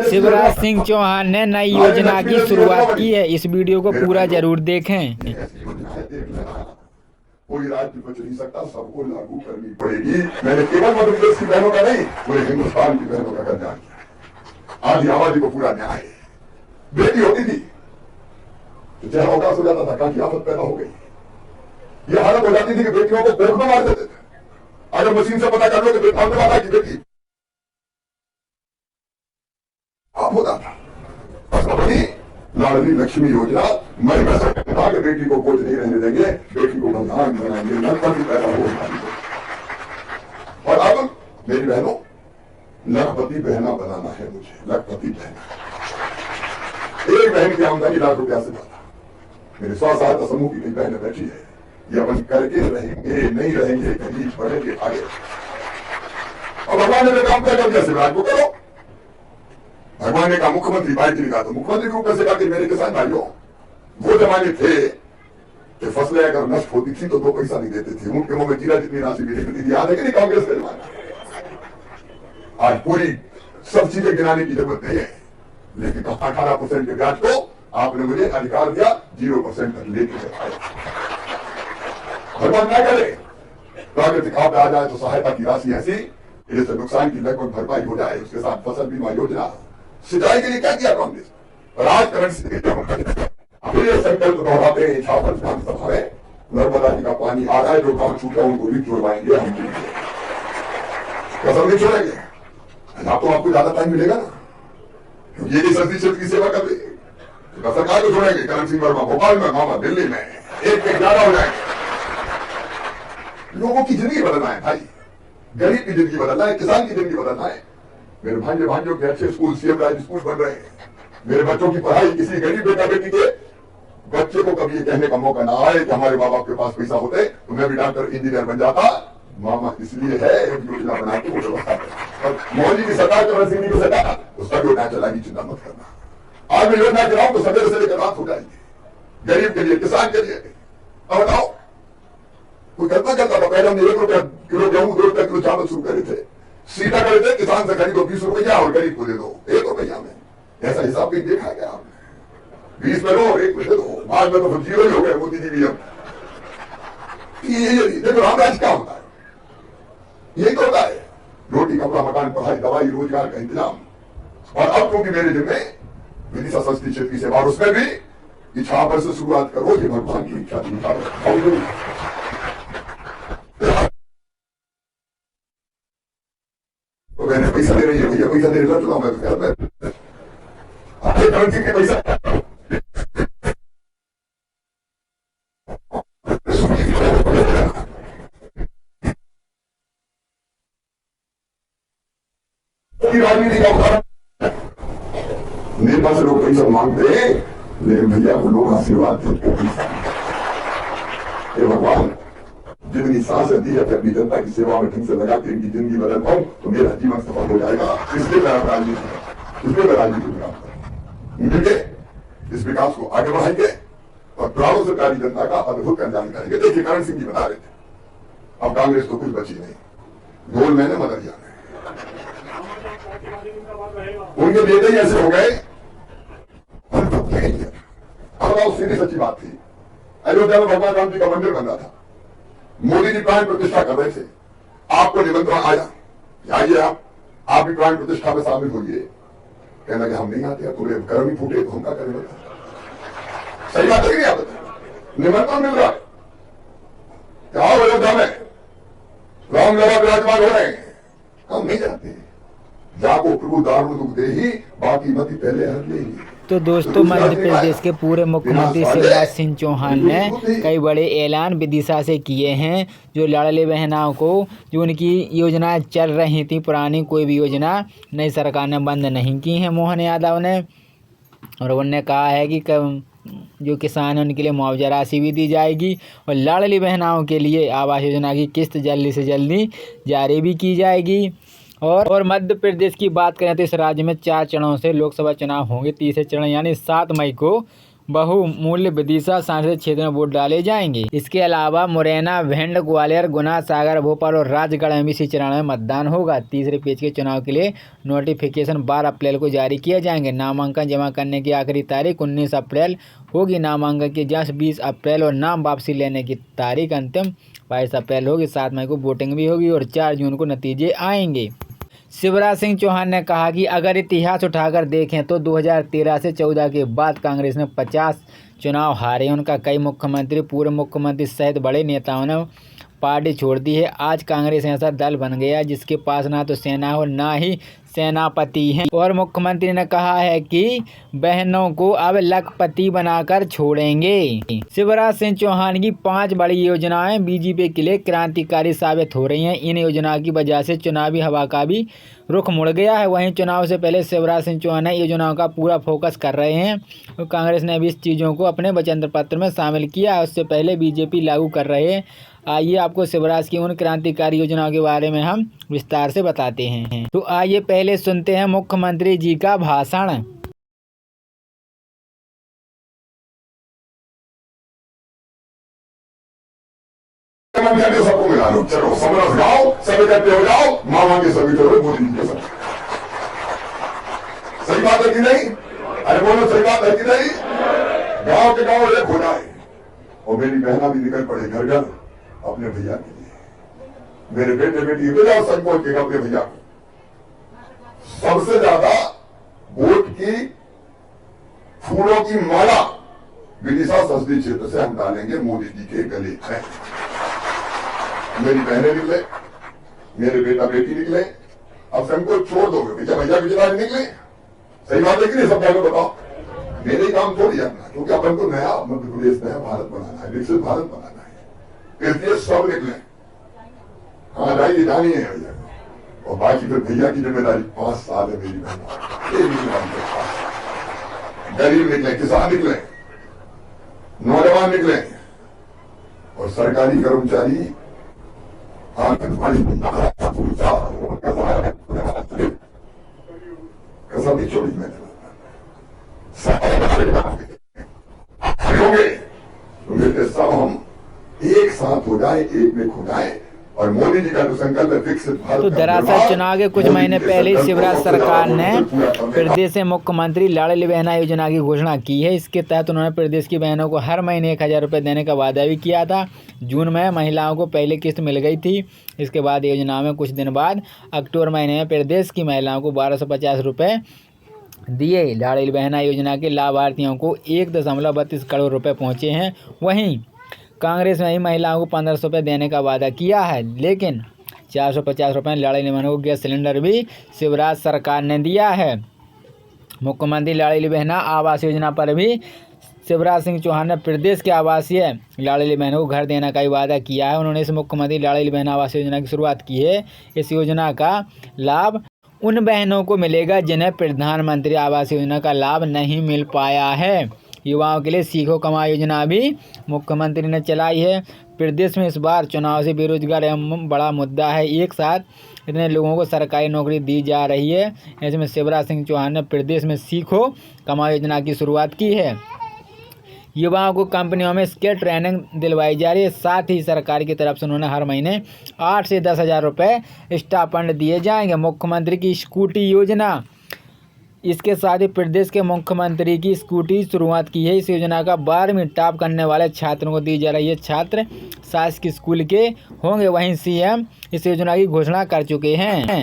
शिवराज सिंह चौहान ने नई योजना की शुरुआत की है। इस वीडियो को पूरा जरूर देखें। कोई राज्य बच नहीं सकता, सबको लागू करनी पड़ेगी। मैंने केवल मध्य प्रदेश की बहनों का नहीं, पूरे हिंदुस्तान की बहनों का कल्याण किया। आधी आबादी को पूरा न्याय। बेटी होती थी तो चेहरा उदास हो जाता था, काफी आफत पैदा हो गई। ये हालत हो जाती थी कि बेटियों को कोख में मार देते थे। अगर मशीन से पता कर लो कि सामने वाला की बेटी आप होता था। लाडली लक्ष्मी योजना मैं कहा कि बेटी को बोझ नहीं रहने देंगे, बेटी को बलिदान बनाएंगे, नरपति पैदा हो। और अब मेरी बहनों, लखपति बहना बनाना है मुझे, लखपति बहना। एक बहन की आमदनी ₹1,00,000 से ज्यादा। मेरे 100 सहायता समूह की कई बहनें बैठी है। ये अपन करके रहेंगे, नहीं रहेंगे, कहीं बढ़ेंगे आगे। और भगवान ने काम तय कर दिया, शिवराज को करो। भगवान ने कहा मुख्यमंत्री पार्टी ने कहा, तो मुख्यमंत्री को कैसे कहा कि मेरे किसान भाइयों, वो जमाने थे कि फसलें अगर नष्ट होती थी तो 2 पैसा नहीं देते थे, उनके मुंह में जीरा जितनी राशि भी निकलती थी। याद है कि नहीं कांग्रेस का जमाना? आज पूरी सब चीजें गिनाने की जरूरत नहीं है, लेकिन 18% के ब्याज को आपने मुझे अधिकार दिया 0% तक लेके आए। भगवान क्या करे, प्राकृतिक आपदा आ जाए तो सहायता की राशि ऐसी जिससे नुकसान की लगभग भरपाई हो जाए। उसके साथ फसल बीमा योजना, सिंचाई के लिए क्या किया कांग्रेस? राजकरण ये संकल्प दोहराते हैं छापर विधानसभा में, नर्मदा जी का पानी आ रहा है, जो काम छूटा उनको भी जोड़वाएंगे हम। कसम नहीं छोड़ेंगे। तो आपको ज्यादा टाइम मिलेगा ना, क्योंकि ये सर्दी क्षेत्र की सेवा कर रही है। सरकार को छोड़ेंगे, करण सिंह वर्मा भोपाल में, मामा दिल्ली में, एक ज्यादा हो जाएंगे। लोगों की जिंदगी बदलना है भाई, गरीब की जिंदगी बदलना है, किसान की जिंदगी बदलना है। मेरे भांजों के अच्छे स्कूल, सीएम राज स्कूल बन रहे हैं। मेरे बच्चों की पढ़ाई, किसी गरीब बेटा बेटी के बच्चे को कभी ये कहने का मौका ना आए कि हमारे माँ बाप के पास पैसा होते तो मैं भी डॉक्टर इंजीनियर बन जाता। मामा इसलिए है एक योजना बना के वो व्यवस्था कर, और मोदी की सरकार करण सिंह की सरकार उसका योजना चलाएगी, चिंता मत करना। आज मैं योजना चलाऊं तो सवेरे से लेकर रात हो जाएगी, गरीब के लिए, किसान के लिए। अब बताओ, कोई कल्पना करता था पहले हमने ₹1 किलो गेहूं, ₹2 किलो चावल शुरू करे थे। सीधा करे थे, किसान से खरीदो ₹20 और गरीब को दे दो ₹1 में। ऐसा हिसाब भी देखा गया आपने? 20 में लो, 1 में दे दो। बाद में तो फिर 0 ही हो गए मोदी जी भी। अब ये देखो रामराज क्या होता है, यही तो होता है, रोटी कपड़ा मकान पढ़ाई दवाई रोजगार का इंतजाम। और अब क्योंकि मेरे जिम्मे विदिशा संस्कृति क्षेत्र की सेवा, उसमें भी इच्छा पर से शुरुआत करो, ये भगवान की इच्छा थी। तो मैंने पैसा दे रही है, भैया पैसा दे रहा चुका मैं करेंसी के पैसा राजनीति का उदाहरण। नेता से लोग पैसा मांगते हैं, लेकिन भैया को लोग आशीर्वाद देते हैं। ये भगवान जितनी सांसें दी है अपनी जनता की सेवा में ढंग से लगा के इनकी जिंदगी बदल पाऊं तो मेरा जीवन सफल हो जाएगा। इसलिए मैं राजनीति मिलके इस विकास को आगे बढ़ाएंगे और प्राणों से प्यारी जनता का अद्भुत कल्याण करेंगे। देखिए करण सिंह जी बता रहे थे, अब कांग्रेस तो कुछ बची नहीं, गोल मैंने मदद किया, उनके बेटे ही ऐसे हो गए। अब सीधी सच्ची बात थी, अयोध्या में भगवान राम जी का मंदिर बन रहा था, मोदी जी प्राण प्रतिष्ठा कर रहे थे, आपको निमंत्रण आया, आइए आप भी प्राण प्रतिष्ठा में शामिल होइए। कहना कि हम नहीं आते, थोड़े गर्म ही फूटे तो हम क्या करें? सही बात है, आप निमंत्रण मिल रहा है, आओ अयोध्या में राम लला विराजमान हो रहे हैं, हम नहीं जाते। जाको प्रभु दारुण दुख दे ही, बाकी मती पहले हर ले। तो दोस्तों, मध्य प्रदेश के पूर्व मुख्यमंत्री शिवराज सिंह चौहान ने कई बड़े ऐलान विदिशा से किए हैं। जो लाडली बहनों को जो उनकी योजनाएं चल रही थी पुरानी, कोई भी योजना नई सरकार ने बंद नहीं की है मोहन यादव ने। और उन्होंने कहा है कि जो किसान हैं उनके लिए मुआवजा राशि भी दी जाएगी और लाडली बहनों के लिए आवास योजना की किस्त जल्दी से जल्दी जारी भी की जाएगी। और मध्य प्रदेश की बात करें तो इस राज्य में 4 चरणों से लोकसभा चुनाव होंगे। तीसरे चरण यानी 7 मई को बहुमूल्य विदिशा संसदीय क्षेत्र में वोट डाले जाएंगे। इसके अलावा मुरैना, भिंड, ग्वालियर, गुना, सागर, भोपाल और राजगढ़ में भी इसी चरण में मतदान होगा। तीसरे पेज के चुनाव के लिए नोटिफिकेशन 12 अप्रैल को जारी किए जाएंगे। नामांकन जमा करने की आखिरी तारीख 19 अप्रैल होगी। नामांकन की जांच 20 अप्रैल और नाम वापसी लेने की तारीख अंतिम 22 अप्रैल होगी। 7 मई को वोटिंग भी होगी और 4 जून को नतीजे आएंगे। शिवराज सिंह चौहान ने कहा कि अगर इतिहास उठाकर देखें तो 2013 से 14 के बाद कांग्रेस ने 50 चुनाव हारे। उनका कई मुख्यमंत्री, पूर्व मुख्यमंत्री सहित बड़े नेताओं ने पार्टी छोड़ दी है। आज कांग्रेस ऐसा दल बन गया जिसके पास ना तो सेना हो ना ही सेनापति हैं। और मुख्यमंत्री ने कहा है कि बहनों को अब लखपति बनाकर छोड़ेंगे। शिवराज सिंह चौहान की 5 बड़ी योजनाएं बीजेपी के लिए क्रांतिकारी साबित हो रही हैं। इन योजनाओं की वजह से चुनावी हवा का भी रुख मुड़ गया है। वहीं चुनाव से पहले शिवराज सिंह चौहान योजनाओं का पूरा फोकस कर रहे हैं और कांग्रेस ने भी इस चीज़ों को अपने वचन पत्र में शामिल किया है। उससे पहले बीजेपी लागू कर रहे हैं। आइए आपको शिवराज की उन क्रांतिकारी योजनाओं के बारे में हम विस्तार से बताते हैं। तो आइए पहले सुनते हैं मुख्यमंत्री जी का भाषण। सबको मिला लो, चलो समरस गाओ, सब इकट्ठे हो जाओ, मामा के सभी चलो मोदी जी के साथ। सही बात है कि नहीं? अरे बोलो, सही बात है कि नहीं? गांव के गांव एक हो जाए और मेरी बहना भी निकल पड़े घर घर अपने भैया के लिए। मेरे बेटे बेटी भी जाओ सच बोल के अपने भैया को। सबसे ज्यादा वोट की फूलों की माला विदिशा संसदीय क्षेत्र से हम डालेंगे मोदी जी के गले में। मेरी बहनें निकले, मेरे बेटा बेटी निकले, अब सबको छोड़ दोगे भैया भैया की जगह निकले। सही बात है कि नहीं? सब जाकर बताओ। मेरे काम थोड़ी अपना, क्योंकि अपन को नया मध्य प्रदेश नया भारत बनाना है, विकसित भारत बनाना है। इसलिए सब निकले, हाँ जाइए जानी है भैया को। और बाकी फिर भैया की जिम्मेदारी 5 साल है मेरी बहन। गरीब निकले, किसान निकले, नौजवान निकले और सरकारी कर्मचारी कसम छोड़ी मैंने तो सब हम एक साथ हो जाए, एक में खो जाए और मोदी जी का जो संकल्प है विकसित भारत। तो दरअसल चुनाव के कुछ महीने पहले शिवराज सरकार ने प्रदेश से मुख्यमंत्री लाडली बहना योजना की घोषणा की है। इसके तहत उन्होंने प्रदेश की बहनों को हर महीने 1000 रुपये देने का वादा भी किया था। जून में महिलाओं को पहली किस्त मिल गई थी। इसके बाद योजना में कुछ दिन बाद अक्टूबर महीने में प्रदेश की महिलाओं को 1250 रुपये दिए। लाडली बहना योजना के लाभार्थियों को 1.32 करोड़ रुपए पहुंचे हैं। वहीं कांग्रेस ने ही महिलाओं को 1500 रुपये देने का वादा किया है, लेकिन 450 रुपये लाडली बहनों को गैस सिलेंडर भी शिवराज सरकार ने दिया है। मुख्यमंत्री लाडली बहना आवास योजना पर भी शिवराज सिंह चौहान ने प्रदेश के आवासीय लाडली बहनों को घर देने का ही वादा किया है। उन्होंने इस मुख्यमंत्री लाडली बहना आवास योजना की शुरुआत की है। इस योजना का लाभ उन बहनों को मिलेगा जिन्हें प्रधानमंत्री आवास योजना का लाभ नहीं मिल पाया है। युवाओं के लिए सीखो कमाओ योजना भी मुख्यमंत्री ने चलाई है। प्रदेश में इस बार चुनाव से बेरोजगार एवं बड़ा मुद्दा है। एक साथ इतने लोगों को सरकारी नौकरी दी जा रही है। ऐसे में शिवराज सिंह चौहान ने प्रदेश में सीखो कमाओ योजना की शुरुआत की है। युवाओं को कंपनियों में स्किल ट्रेनिंग दिलवाई जा रही है। साथ ही सरकार की तरफ से उन्होंने हर महीने 8 से 10,000 रुपये स्टाइपेंड दिए जाएंगे। मुख्यमंत्री की स्कूटी योजना, इसके साथ ही प्रदेश के मुख्यमंत्री की स्कूटी शुरुआत की है। इस योजना का 12वीं टॉप करने वाले छात्रों को दी जा रही है। छात्र शासकीय स्कूल के होंगे। वहीं सीएम इस योजना की घोषणा कर चुके हैं।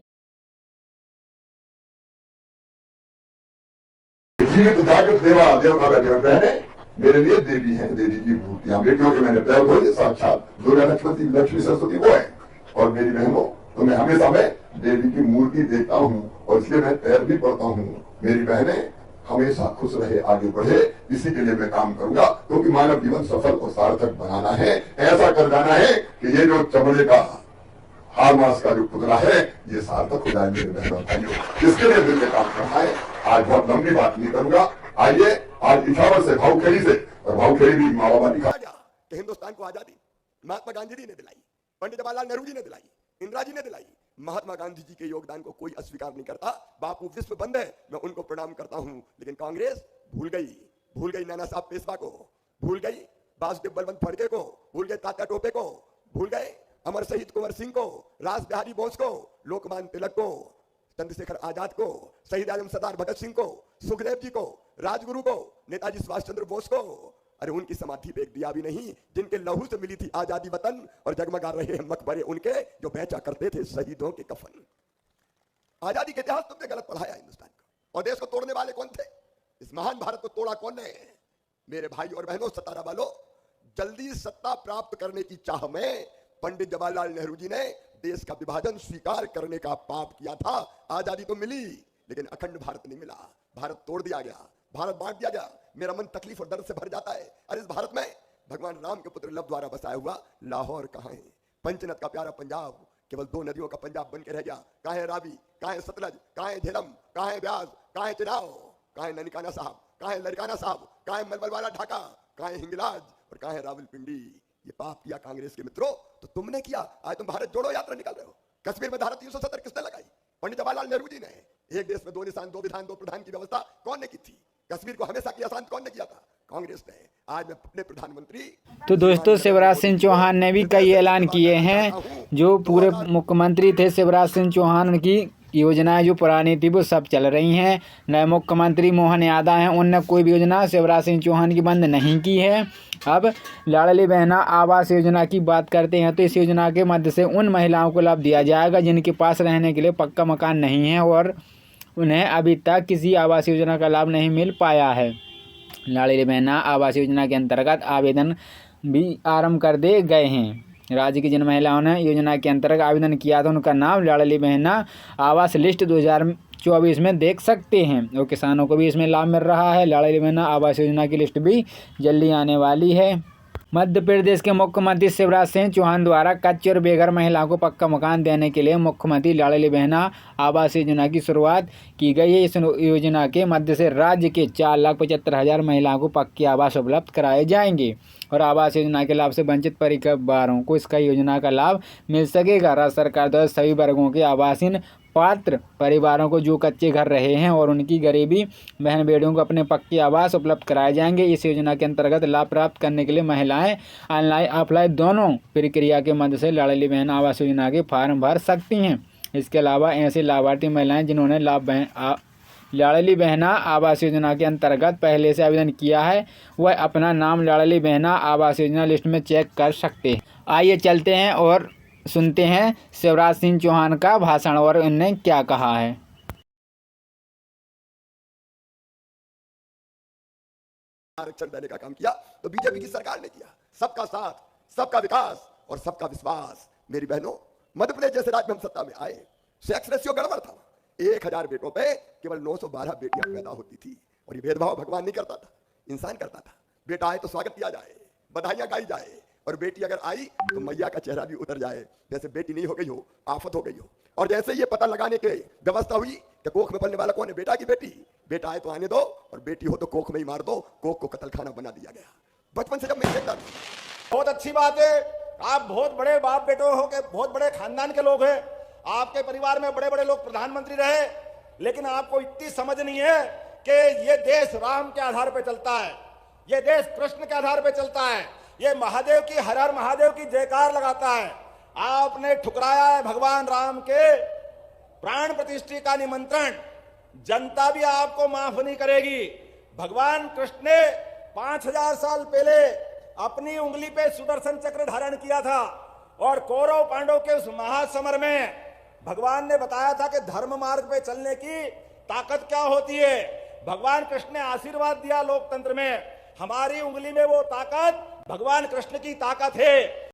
मेरे लिए देवी है, देवी की मूर्तियां बेटियों के मैंने पैर धोए, साक्षात दुर्गा लक्ष्मी सरस्वती वो है। और मेरी बहनों, तो मैं हमेशा मैं देवी की मूर्ति देखता हूँ और इसलिए मैं पैर भी पड़ता हूँ। मेरी बहनें हमेशा खुश रहे, आगे बढ़े, इसी के लिए मैं काम करूंगा, क्योंकि मानव जीवन सफल और सार्थक बनाना है। ऐसा कर जाना है कि ये जो चमड़े का हार मास का जो पुतला है ये सार्थक हो जाए। मेरे बहनों भाइयों, इसके लिए दिल में काम करना है। आज बहुत लंबी बात नहीं करूंगा। आइए आज इछावर से भावखेड़ी से, और भावखेड़ी भी माँ बाबा दिखा कि हिंदुस्तान को आजादी महात्मा गांधी जी ने दिलाई, पंडित जवाहरलाल नेहरू जी ने दिलाई, इंदिरा जी ने दिलाई। महात्मा गांधी जी के योगदान को कोई अस्वीकार नहीं करता। बापू विश्व बंद है, मैं उनको प्रणाम करता हूं। लेकिन कांग्रेस भूल गई, भूल गई नाना साहब पेशवा को, भूल गई वासुदेव बलवंत फड़के को, भूल गए तात्या टोपे को, भूल गए अमर शहीद कुंवर सिंह को, रास बिहारी बोस को, लोकमान्य तिलक को, चंद्रशेखर आजाद को, शहीद आजम सरदार भगत सिंह को, सुखदेव जी को, राजगुरु को, नेताजी सुभाष चंद्र बोस को। अरे उनकी समाधि पे एक दिया भी नहीं, जिनके लहू से मिली थी आजादी वतन और जगमगा रहे हैं मकबरे उनके, जो बेचा करते थे शहीदों के कफन। आजादी के इतिहास तुमने गलत पढ़ाया हिंदुस्तान को। और देश को तोड़ने वाले कौन थे? इस महान भारत को तोड़ा कौन ने? मेरे भाई और बहनों, सतारा वालों, जल्दी सत्ता प्राप्त करने की चाह में पंडित जवाहरलाल नेहरू जी ने देश का विभाजन स्वीकार करने का पाप किया था। आजादी तो मिली लेकिन अखंड भारत नहीं मिला, भारत तोड़ दिया गया, भारत बांट दिया गया। मेरा मन तकलीफ और दर्द से भर जाता है। अरे इस भारत में भगवान राम के पुत्र लव द्वारा बसाया हुआ लाहौर कहाँ है? पंचनद का प्यारा पंजाब केवल 2 नदियों का पंजाब बन के रह गया। कहाँ है रावी, कहाँ है सतलज, कहाँ है झेलम, कहाँ है ब्यास, कहाँ है चिनाव, कहाँ है ननकाना साहब, कहाँ है लड़काना साहब, कहाँ है मलमल वाला ढाका, कहाँ है हिंगलाज और कहाँ है रावलपिंडी। ये पाप किया कांग्रेस के मित्रों तो तुमने किया। आज तुम भारत जोड़ो यात्रा निकाल रहे हो। कश्मीर में धारा 370 किसने लगाई? पंडित जवाहरलाल नेहरू जी ने। एक देश में 2 निशान 2 विधान 2 प्रधान की व्यवस्था कौन ने की थी? कश्मीर को हमेशा की आसान कौन ने किया था? कांग्रेस ने। आज मैं अपने प्रधानमंत्री तो दोस्तों, शिवराज सिंह चौहान ने भी कई ऐलान किए हैं। जो पूरे मुख्यमंत्री थे शिवराज सिंह चौहान की योजनाएं जो पुरानी थी वो सब चल रही हैं। नए मुख्यमंत्री मोहन यादव हैं, उनने कोई भी योजना शिवराज सिंह चौहान की बंद नहीं की है। अब लाडली बहना आवास योजना की बात करते हैं तो इस योजना के मध्य से उन महिलाओं को लाभ दिया जाएगा जिनके पास रहने के लिए पक्का मकान नहीं है और उन्हें अभी तक किसी आवास योजना का लाभ नहीं मिल पाया है। लाडली बहना आवास योजना के अंतर्गत आवेदन भी आरंभ कर दिए गए हैं। राज्य की जिन महिलाओं ने योजना के अंतर्गत आवेदन किया था उनका नाम लाडली बहना आवास लिस्ट 2024 में देख सकते हैं और किसानों को भी इसमें लाभ मिल रहा है। लाडली बहना आवास योजना की लिस्ट भी जल्दी आने वाली है। मध्य प्रदेश के मुख्यमंत्री शिवराज सिंह चौहान द्वारा कच्चे और बेघर महिलाओं को पक्का मकान देने के लिए मुख्यमंत्री लाडली बहना आवास योजना की शुरुआत की गई है। इस योजना के मध्य से राज्य के 4,75,000 महिलाओं को पक्के आवास उपलब्ध कराए जाएंगे और आवास योजना के लाभ से वंचित परिवारों को इसका योजना का लाभ मिल सकेगा। राज्य सरकार द्वारा सभी वर्गों के आवासीन पात्र परिवारों को जो कच्चे घर रहे हैं और उनकी गरीबी बहन बेटियों को अपने पक्के आवास उपलब्ध कराए जाएंगे। इस योजना के अंतर्गत लाभ प्राप्त करने के लिए महिलाएं ऑनलाइन ऑफलाइन दोनों प्रक्रिया के मध्य से लाडली बहन आवास योजना के फॉर्म भर सकती हैं। इसके अलावा ऐसे लाभार्थी महिलाएं जिन्होंने लाडली बहना आवास योजना के अंतर्गत पहले से आवेदन किया है वह अपना नाम लाडली बहना आवास योजना लिस्ट में चेक कर सकते हैं। आइए चलते हैं और सुनते हैं शिवराज सिंह चौहान का भाषण और उन्होंने क्या कहा है। आरक्षण देने का काम किया तो बीजेपी की सरकार ने किया। सबका साथ, सबका विकास और सबका विश्वास। मेरी बहनों, मध्य प्रदेश जैसे राज्य में हम सत्ता में आए, सेक्स रेशियो गड़बड़ था। 1000 बेटों पे केवल 912 बेटियां पैदा होती थी और ये भेदभाव भगवान नहीं करता था, इंसान करता था। बेटा आए तो स्वागत किया जाए, बधाइयां गाई जाए और बेटी अगर आई तो मैया का चेहरा भी उतर जाए, जैसे बेटी नहीं हो गई हो, आफत हो गई हो। और जैसे ये पता लगाने की व्यवस्था हुई कि कोख में पलने वाला कौन है, बेटा की बेटी, बेटा आए तो आने दो और बेटी हो तो कोख में ही मार दो, कोख को कत्लखाना बना दिया गया। बचपन से जब मैं देखता था। बहुत अच्छी बात है, आप बहुत बड़े बाप बेटो हो के बहुत बड़े खानदान के लोग हैं, आपके परिवार में बड़े बड़े लोग प्रधानमंत्री रहे, लेकिन आपको इतनी समझ नहीं है कि ये देश राम के आधार पर चलता है, ये देश कृष्ण के आधार पर चलता है, ये महादेव की हर हर महादेव की जयकार लगाता है। आपने ठुकराया है भगवान राम के प्राण प्रतिष्ठा का निमंत्रण, जनता भी आपको माफ नहीं करेगी। भगवान कृष्ण ने 5000 साल पहले अपनी उंगली पे सुदर्शन चक्र धारण किया था और कौरव पांडव के उस महासमर में भगवान ने बताया था कि धर्म मार्ग पे चलने की ताकत क्या होती है। भगवान कृष्ण ने आशीर्वाद दिया लोकतंत्र में, हमारी उंगली में वो ताकत भगवान कृष्ण की ताकत है।